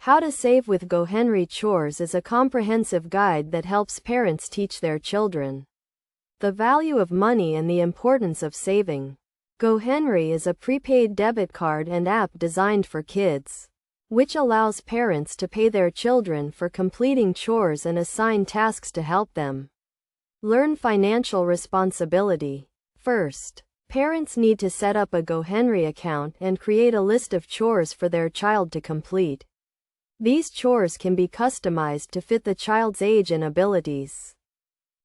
How to Save with GoHenry Chores is a comprehensive guide that helps parents teach their children the value of money and the importance of saving. GoHenry is a prepaid debit card and app designed for kids, which allows parents to pay their children for completing chores and assign tasks to help them learn financial responsibility. First, parents need to set up a GoHenry account and create a list of chores for their child to complete. These chores can be customized to fit the child's age and abilities,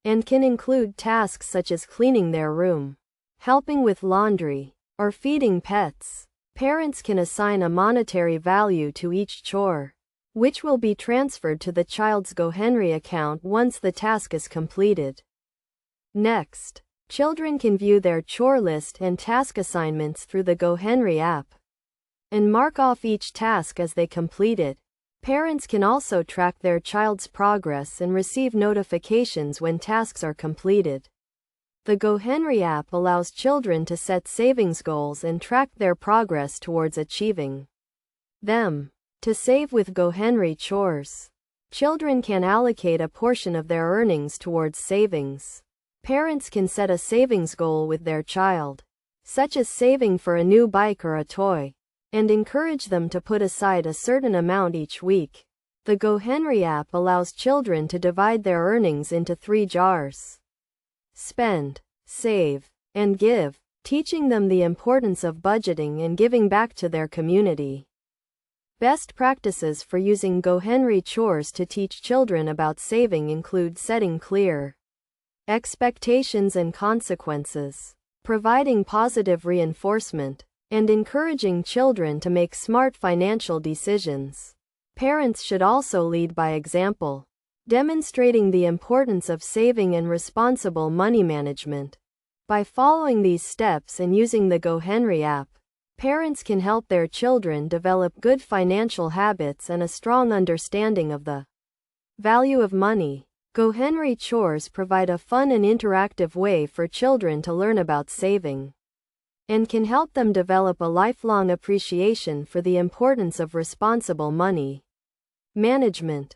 and can include tasks such as cleaning their room, helping with laundry, or feeding pets. Parents can assign a monetary value to each chore, which will be transferred to the child's GoHenry account once the task is completed. Next, children can view their chore list and task assignments through the GoHenry app and mark off each task as they complete it. Parents can also track their child's progress and receive notifications when tasks are completed. The GoHenry app allows children to set savings goals and track their progress towards achieving them. To save with GoHenry Chores, children can allocate a portion of their earnings towards savings. Parents can set a savings goal with their child, such as saving for a new bike or a toy, and encourage them to put aside a certain amount each week. The GoHenry app allows children to divide their earnings into 3 jars: spend, save, and give, teaching them the importance of budgeting and giving back to their community. Best practices for using GoHenry Chores to teach children about saving include setting clear expectations and consequences, providing positive reinforcement, and encouraging children to make smart financial decisions. Parents should also lead by example, demonstrating the importance of saving and responsible money management. By following these steps and using the GoHenry app, parents can help their children develop good financial habits and a strong understanding of the value of money. GoHenry Chores provide a fun and interactive way for children to learn about saving, and can help them develop a lifelong appreciation for the importance of responsible money management.